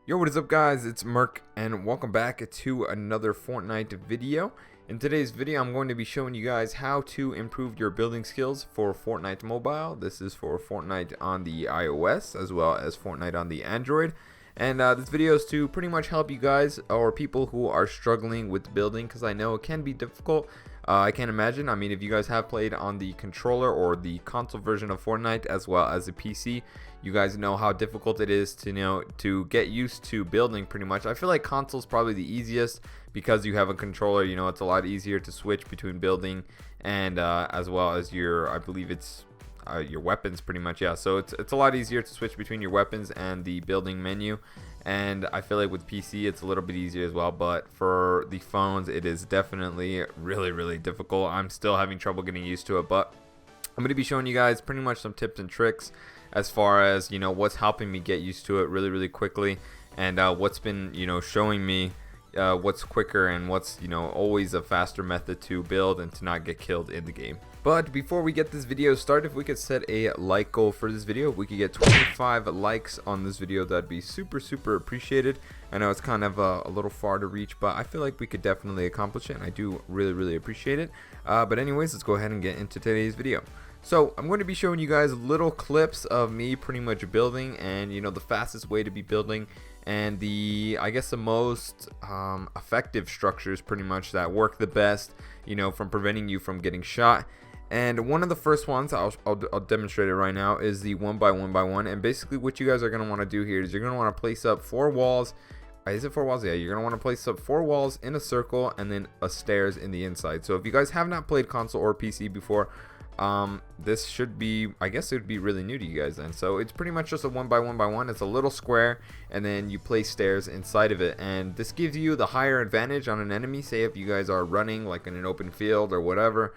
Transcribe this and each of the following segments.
Yo, what is up guys, it's Merc and welcome back to another Fortnite video. In today's video I'm going to be showing you guys how to improve your building skills for Fortnite Mobile. This is for Fortnite on the iOS as well as Fortnite on the Android. And this video is to pretty much help you guys or people who are struggling with building, because I know it can be difficult. I can't imagine. I mean, if you guys have played on the controller or the console version of Fortnite as well as the PC, you guys know how difficult it is to get used to building pretty much. I feel like console is probably the easiest because you have a controller. It's a lot easier to switch between building and as well as I believe it's your weapons pretty much. Yeah, so it's a lot easier to switch between your weapons and the building menu. And I feel like with PC it's a little bit easier as well, but for the phones it is definitely really difficult. I'm still having trouble getting used to it, but I'm going to be showing you guys pretty much some tips and tricks as far as what's helping me get used to it really quickly, and what's been showing me what's quicker and what's always a faster method to build and to not get killed in the game. But before we get this video started, if we could set a like goal for this video, if we could get 25 likes on this video, that'd be super appreciated. I know it's kind of a little far to reach, but I feel like we could definitely accomplish it, and I do really appreciate it. But anyways, let's go ahead and get into today's video. So I'm going to be showing you guys little clips of me pretty much building, and the fastest way to be building, and I guess the most effective structures pretty much that work the best, from preventing you from getting shot. And one of the first ones I'll demonstrate it right now is the 1x1x1. And basically what you guys are going to want to do here is you're going to want to place up 4 walls. Is it 4 walls? Yeah, you're going to want to place up 4 walls in a circle and then a stairs in the inside. So if you guys have not played console or PC before, this should be, I guess it would be really new to you guys then. So it's pretty much just a 1x1x1. It's a little square and then you place stairs inside of it, and this gives you the higher advantage on an enemy. Say if you guys are running like in an open field or whatever,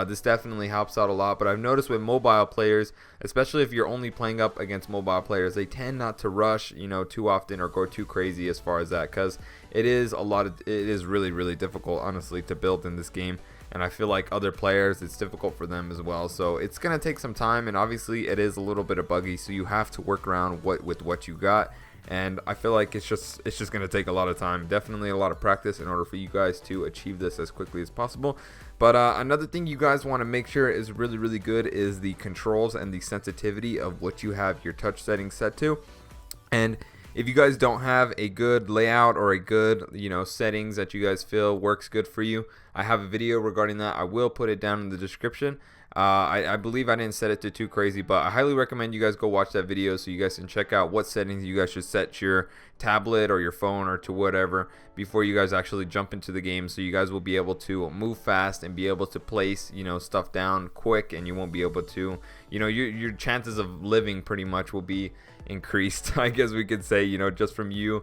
this definitely helps out a lot. But I've noticed with mobile players, especially if you're only playing up against mobile players, they tend not to rush too often or go too crazy as far as that, because it is really difficult honestly to build in this game. And I feel like other players, it's difficult for them as well. So it's going to take some time, and obviously it is a little bit of buggy, so you have to work around with what you got. And I feel like it's just going to take a lot of time, definitely a lot of practice, in order for you guys to achieve this as quickly as possible. But another thing you guys want to make sure is really good is the controls and the sensitivity of what you have your touch settings set to. And if you guys don't have a good layout or a good settings that you guys feel works good for you, I have a video regarding that. I will put it down in the description. I believe I didn't set it to too crazy, but I highly recommend you guys go watch that video so you guys can check out what settings you guys should set your tablet or your phone or to whatever before you guys actually jump into the game, so you guys will be able to move fast and be able to place stuff down quick, and you won't be able to your chances of living pretty much will be increased, I guess we could say, just from you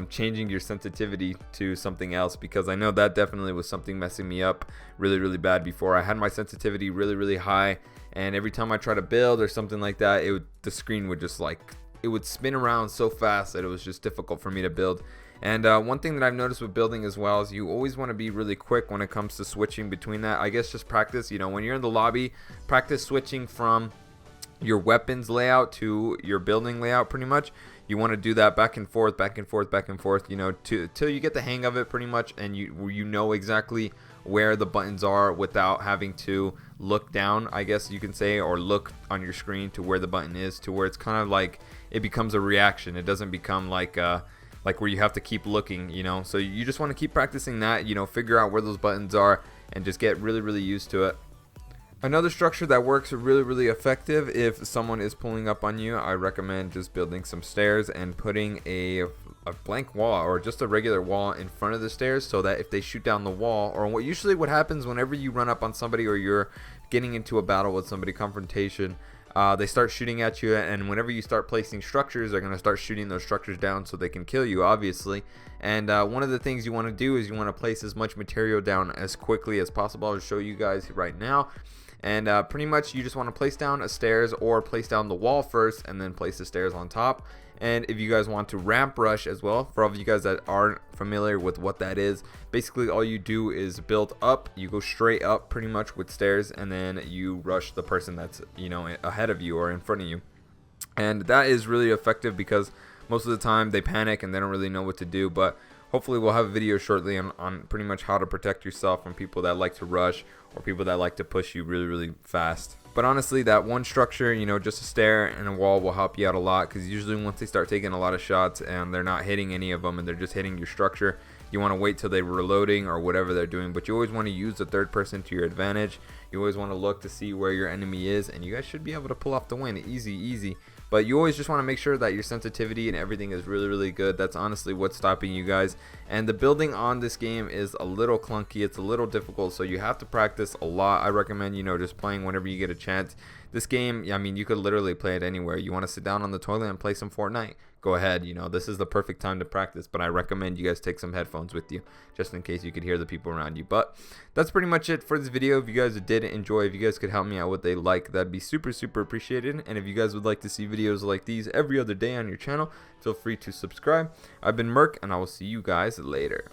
changing your sensitivity to something else, because I know that definitely was something messing me up really bad before. I had my sensitivity really high, and every time I try to build or something like that, the screen would just it would spin around so fast that it was just difficult for me to build. And one thing that I've noticed with building as well is you always want to be really quick when it comes to switching between that. I guess just practice, when you're in the lobby, practice switching from your weapons layout to your building layout pretty much. You want to do that back and forth till you get the hang of it pretty much, and you know exactly where the buttons are without having to look down, I guess you can say, or look on your screen to where the button is, to where it's kind of like it becomes a reaction. It doesn't become like where you have to keep looking, so you just want to keep practicing that, figure out where those buttons are and just get really used to it. Another structure that works really effective if someone is pulling up on you, I recommend just building some stairs and putting a blank wall or just a regular wall in front of the stairs, so that if they shoot down the wall, or what happens whenever you run up on somebody or you're getting into a battle with somebody, confrontation, they start shooting at you, and whenever you start placing structures, they're going to start shooting those structures down so they can kill you, obviously. And one of the things you want to do is you want to place as much material down as quickly as possible. I'll show you guys right now. And pretty much you just want to place down a stairs, or place down the wall first and then place the stairs on top. And if you guys want to ramp rush as well, for all of you guys that aren't familiar with what that is, basically all you do is build up, you go straight up pretty much with stairs, and then you rush the person that's ahead of you or in front of you. And that is really effective because most of the time they panic and they don't really know what to do. But hopefully we'll have a video shortly on pretty much how to protect yourself from people that like to rush or people that like to push you really fast. But honestly, that one structure, you know, just a stair and a wall will help you out a lot, because usually once they start taking a lot of shots and they're not hitting any of them and they're just hitting your structure, you want to wait till they're reloading or whatever they're doing. But you always want to use the third person to your advantage. You always want to look to see where your enemy is, and you guys should be able to pull off the win. Easy. But you always just want to make sure that your sensitivity and everything is really good. That's honestly what's stopping you guys. And the building on this game is a little clunky. It's a little difficult, so you have to practice a lot. I recommend, you know, just playing whenever you get a chance. This game, I mean, you could literally play it anywhere. You want to sit down on the toilet and play some Fortnite? Go ahead. You know, this is the perfect time to practice, but I recommend you guys take some headphones with you just in case you could hear the people around you. But that's pretty much it for this video. If you guys did enjoy, if you guys could help me out with a like, that'd be super appreciated. And if you guys would like to see videos like these every other day on your channel, feel free to subscribe. I've been Merc, and I will see you guys later.